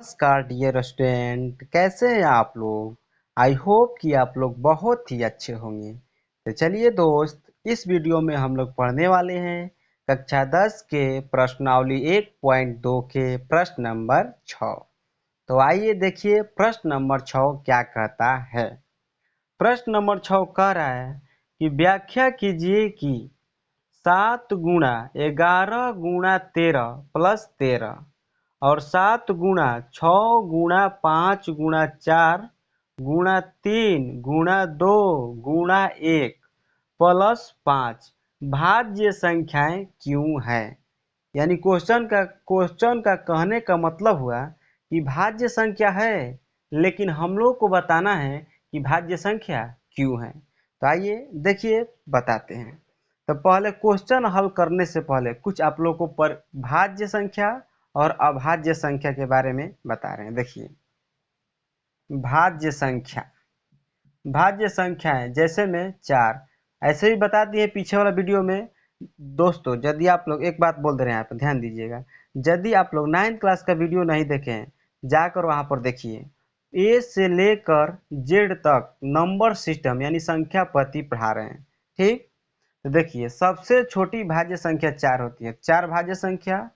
नमस्कार dear student, कैसे हैं आप लोग। आई होप कि आप लोग बहुत ही अच्छे होंगे। तो चलिए दोस्त, इस वीडियो में हम लोग पढ़ने वाले हैं कक्षा 10 के प्रश्नावली 1.2 के प्रश्न नंबर 6। तो आइए देखिए प्रश्न नंबर 6 क्या कहता है। प्रश्न नंबर 6 कह रहा है कि व्याख्या कीजिए कि 7 गुणा 11 गुणा 13 प्लस 13 और 7 गुणा 6 गुणा 5 गुणा 4 गुणा 3 गुणा 2 गुणा 1 प्लस 5 भाज्य संख्याएं क्यों है। यानी क्वेश्चन का कहने का मतलब हुआ कि भाज्य संख्या है, लेकिन हम लोग को बताना है कि भाज्य संख्या क्यों है। तो आइए देखिए बताते हैं। तो पहले क्वेश्चन हल करने से पहले कुछ आप लोग को पर भाज्य संख्या और अभाज्य संख्या के बारे में बता रहे हैं। देखिए भाज्य संख्याएं जैसे में 4 ऐसे ही बता दिए पीछे वाला वीडियो में। दोस्तों यदि आप लोग एक बात बोल दे रहे हैं, यहाँ पर ध्यान दीजिएगा। यदि आप लोग 9th क्लास का वीडियो नहीं देखे हैं, जाकर वहां पर देखिए। ए से लेकर जेड तक नंबर सिस्टम यानी संख्या पद्धति पढ़ा रहे हैं। ठीक, तो देखिए सबसे छोटी भाज्य संख्या 4 होती है। 4 भाज्य संख्या,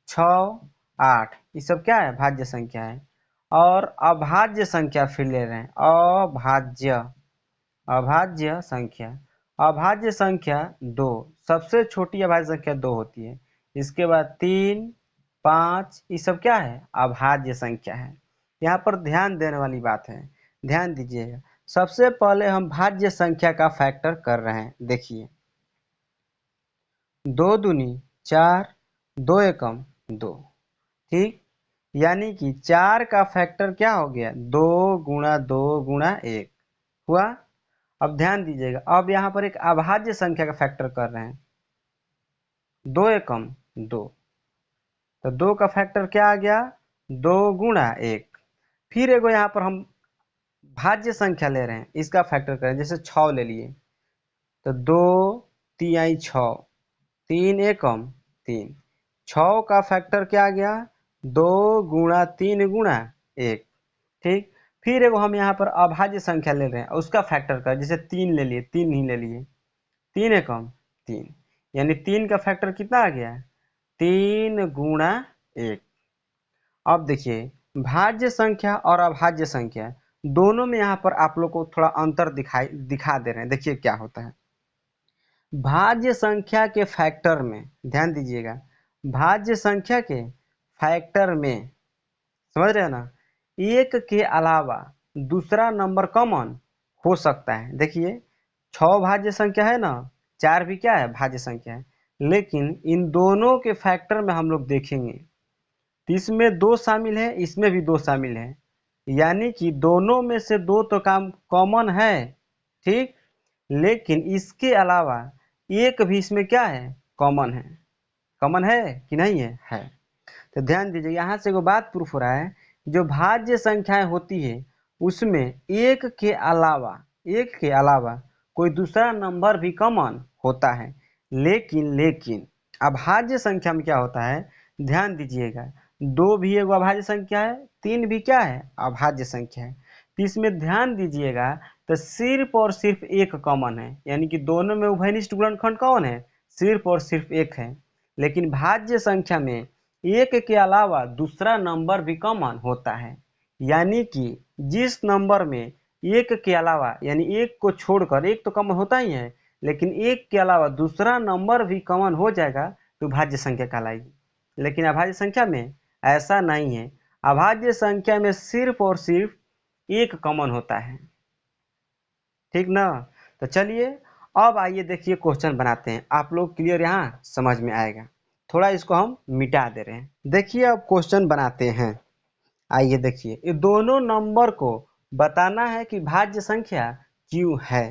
6, 8, ये सब क्या है, भाज्य संख्या है। और अभाज्य संख्या फिर ले रहे हैं, अभाज्य संख्या 2, सबसे छोटी अभाज्य संख्या 2 होती है। इसके बाद 3, 5, ये सब क्या है, अभाज्य संख्या है। यहाँ पर ध्यान देने वाली बात है, ध्यान दीजिएगा। सबसे पहले हम भाज्य संख्या का फैक्टर कर रहे हैं। देखिए 2 दूनी 4, 2 एकम 2। ठीक, यानी कि 4 का फैक्टर क्या हो गया, 2 गुणा 2 गुणा 1 हुआ। अब ध्यान दीजिएगा, अब यहाँ पर एक अभाज्य संख्या का फैक्टर कर रहे हैं। 2 एकम 2, तो 2 का फैक्टर क्या आ गया, 2 गुणा 1। फिर एगो यहाँ पर हम भाज्य संख्या ले रहे हैं, इसका फैक्टर करें। जैसे 6 ले लिए, तो 2 तिहाई 6, 3 एकम 3, 6 का फैक्टर क्या आ गया, 2 गुणा 3 गुणा 1। ठीक, फिर एगो हम यहाँ पर अभाज्य संख्या ले रहे हैं, उसका फैक्टर कर। जैसे 3 ले लिए, 3 ही ले लिए, 3 एकम 3, यानी 3 का फैक्टर कितना आ गया, 3 गुणा 1। अब देखिए भाज्य संख्या और अभाज्य संख्या दोनों में यहाँ पर आप लोग को थोड़ा अंतर दिखा दे रहे हैं। देखिए क्या होता है। भाज्य संख्या के फैक्टर में ध्यान दीजिएगा, भाज्य संख्या के फैक्टर में, समझ रहे हो ना, एक के अलावा दूसरा नंबर कॉमन हो सकता है। देखिए 6 भाज्य संख्या है ना, 4 भी क्या है, भाज्य संख्या है। लेकिन इन दोनों के फैक्टर में हम लोग देखेंगे तो इसमें 2 शामिल है, इसमें भी 2 शामिल है, यानी कि दोनों में से 2 तो काम कॉमन है। ठीक, लेकिन इसके अलावा एक भी इसमें क्या है, कॉमन है। कॉमन है कि नहीं है, है। तो ध्यान दीजिए, यहाँ से एगो बात प्रूफ हो रहा है, जो भाज्य संख्याएं होती है उसमें एक के अलावा कोई दूसरा नंबर भी कॉमन होता है। लेकिन अभाज्य संख्या में क्या होता है, ध्यान दीजिएगा। 2 भी एगो अभाज्य संख्या है, 3 भी क्या है, अभाज्य संख्या है। तो इसमें ध्यान दीजिएगा, तो सिर्फ और सिर्फ एक कॉमन है, यानी कि दोनों में उभयनिष्ठ गुणनखंड कौन है, सिर्फ और सिर्फ एक है। लेकिन भाज्य संख्या में एक के अलावा दूसरा नंबर भी कॉमन होता है, यानी कि जिस नंबर में एक के अलावा, यानी एक को छोड़कर, एक तो कॉमन होता ही है, लेकिन एक के अलावा दूसरा नंबर भी कॉमन हो जाएगा तो भाज्य संख्या कहलाएगी। लेकिन अभाज्य संख्या में ऐसा नहीं है। अभाज्य संख्या में सिर्फ और सिर्फ एक कॉमन होता है। ठीक ना। तो चलिए अब आइए देखिए क्वेश्चन बनाते हैं, आप लोग क्लियर यहाँ समझ में आएगा। थोड़ा इसको हम मिटा दे रहे हैं। देखिए अब क्वेश्चन बनाते हैं। आइए देखिए, ये दोनों नंबर को बताना है कि भाज्य संख्या क्यों है।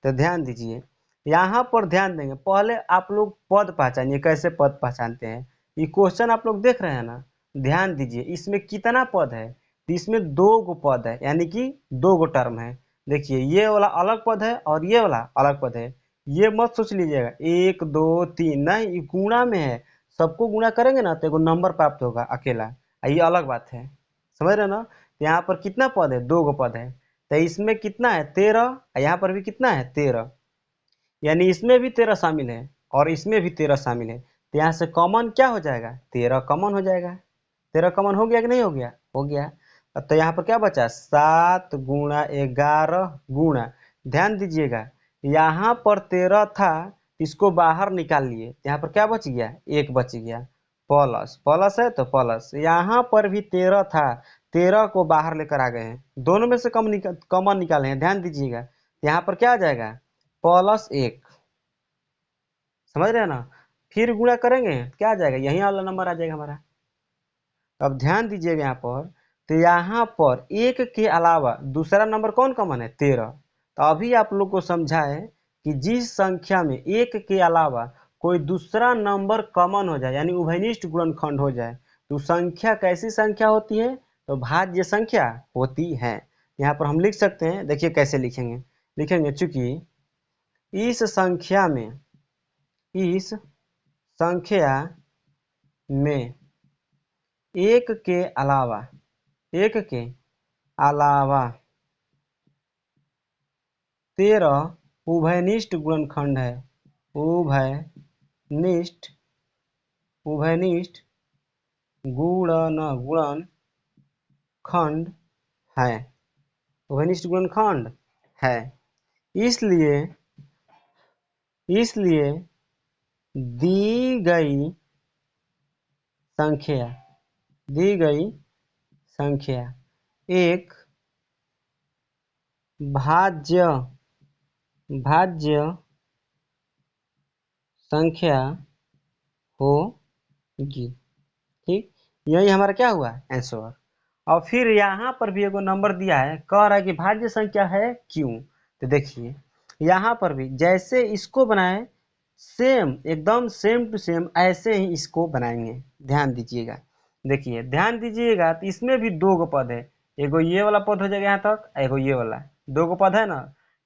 तो ध्यान दीजिए, यहाँ पर ध्यान देंगे। पहले आप लोग पद पहचानिए, कैसे पद पहचानते हैं। ये क्वेश्चन आप लोग देख रहे हैं ना, ध्यान दीजिए इसमें कितना पद है, तो इसमें 2 गो पद है, यानी कि 2 गो टर्म है। देखिए ये वाला अलग पद है और ये वाला अलग पद है। ये मत सोच लीजिएगा 1 2 3, नहीं, ये गुणा में है। सबको गुणा करेंगे ना तो एगो नंबर प्राप्त होगा अकेला, ये अलग बात है। समझ रहे ना। यहाँ पर कितना पद है, 2 गो पद है, तो इसमें कितना है 13, यहाँ पर भी कितना है 13, यानी इसमें भी 13 शामिल है और इसमें भी 13 शामिल है। तो यहाँ से कॉमन क्या हो जाएगा, 13 कॉमन हो जाएगा। 13 कॉमन हो गया कि नहीं हो गया, हो गया। तो यहाँ पर क्या बचा, 7 गुणा 11 गुणा, ध्यान दीजिएगा यहाँ पर 13 था, इसको बाहर निकाल लिए, यहाँ पर क्या बच गया, 1 बच गया, प्लस प्लस है तो प्लस, यहाँ पर भी 13 था, 13 को बाहर लेकर आ गए हैं, दोनों में से कॉमन निकाले हैं, ध्यान दीजिएगा। यहाँ पर क्या आ जाएगा, +1, समझ रहे हैं ना। फिर गुणा करेंगे क्या आ जाएगा, यही वाला नंबर आ जाएगा हमारा। अब ध्यान दीजिएगा यहाँ पर, तो यहाँ पर 1 के अलावा दूसरा नंबर कौन कॉमन है, 13। तो अभी आप लोग को समझाए कि जिस संख्या में 1 के अलावा कोई दूसरा नंबर कॉमन हो जाए, यानी उभयनिष्ठ गुणनखंड हो जाए, तो संख्या कैसी संख्या होती है, तो भाज्य संख्या होती है। यहाँ पर हम लिख सकते हैं, देखिए कैसे लिखेंगे, चूंकि इस संख्या में 1 के अलावा 13 उभयनिष्ठ गुणनखंड है, उभयनिष्ठ गुणनखंड है, उभयनिष्ठ गुणनखंड है। इसलिए दी गई संख्या एक भाज्य संख्या होगी। ठीक, यही हमारा क्या हुआ, आंसर। और फिर यहाँ पर भी एगो नंबर दिया है, कह रहा है कि भाज्य संख्या है क्यों। तो देखिए यहाँ पर भी जैसे इसको बनाए, सेम एकदम सेम टू सेम ऐसे ही इसको बनाएंगे, ध्यान दीजिएगा। देखिए ध्यान दीजिएगा, तो इसमें भी 2 गो पद है, एगो ये वाला पद हो जाएगा यहाँ तक, एगो ये वाला, 2 गो पद है ना।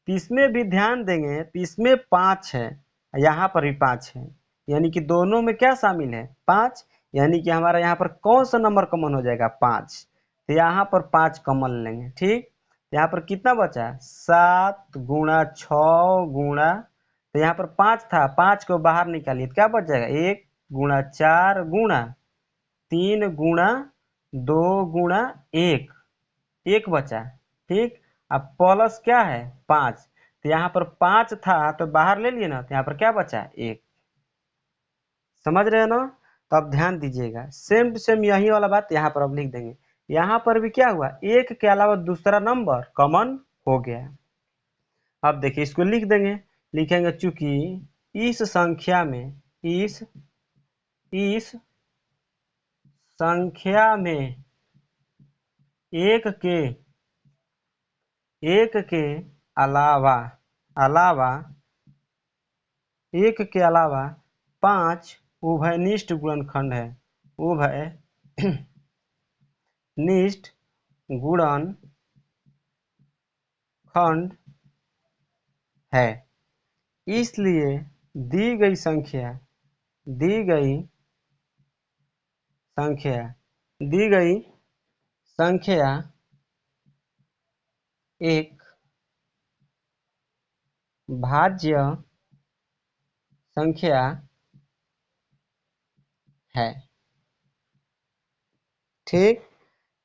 तो इसमें भी ध्यान देंगे, तो इसमें 5 है, यहाँ पर भी 5 है, यानी कि दोनों में क्या शामिल है, 5, यानी कि हमारा यहाँ पर कौन सा नंबर कॉमन हो जाएगा, 5। तो यहाँ पर 5 कॉमन लेंगे। ठीक, यहाँ पर कितना बचा, 7 गुणा 6 गुणा, तो यहाँ पर 5 था, 5 को बाहर निकालिए तो क्या बच जाएगा, 1 गुणा 4 गुणा 3 गुणा 2 गुणा 1, 1 बचा। ठीक, अब प्लस क्या है 5, तो यहाँ पर 5 था तो बाहर ले लिए ना, तो यहाँ पर क्या बचा, 1। समझ रहे हैं ना। तो अब ध्यान दीजिएगा, सेम टू सेम यही वाला बात यहाँ पर अब लिख देंगे। यहाँ पर भी क्या हुआ, 1 के अलावा दूसरा नंबर कॉमन हो गया। अब देखिए इसको लिख देंगे, लिखेंगे चूंकि इस संख्या में 1 के अलावा 5 उभयनिष्ठ गुणनखंड है, उभयनिष्ठ गुणनखंड है। इसलिए दी गई संख्या एक भाज्य संख्या है। ठीक,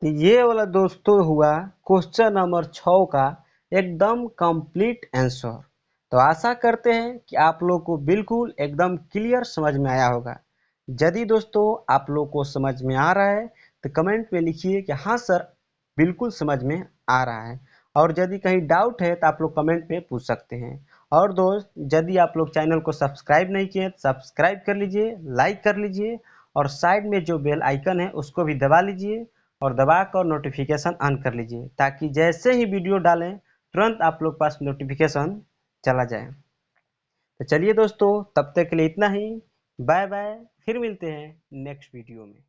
ये वाला दोस्तों हुआ क्वेश्चन नंबर 6 का एकदम कंप्लीट आंसर। तो आशा करते हैं कि आप लोग को बिल्कुल एकदम क्लियर समझ में आया होगा। यदि दोस्तों आप लोग को समझ में आ रहा है तो कमेंट में लिखिए कि हाँ सर बिल्कुल समझ में आ रहा है, और यदि कहीं डाउट है तो आप लोग कमेंट में पूछ सकते हैं। और दोस्त यदि आप लोग चैनल को सब्सक्राइब नहीं किए तो सब्सक्राइब कर लीजिए, लाइक कर लीजिए, और साइड में जो बेल आइकन है उसको भी दबा लीजिए, और दबाकर नोटिफिकेशन ऑन कर लीजिए, ताकि जैसे ही वीडियो डालें तुरंत आप लोग पास नोटिफिकेशन चला जाए। तो चलिए दोस्तों, तब तक के लिए इतना ही, बाय बाय, फिर मिलते हैं नेक्स्ट वीडियो में।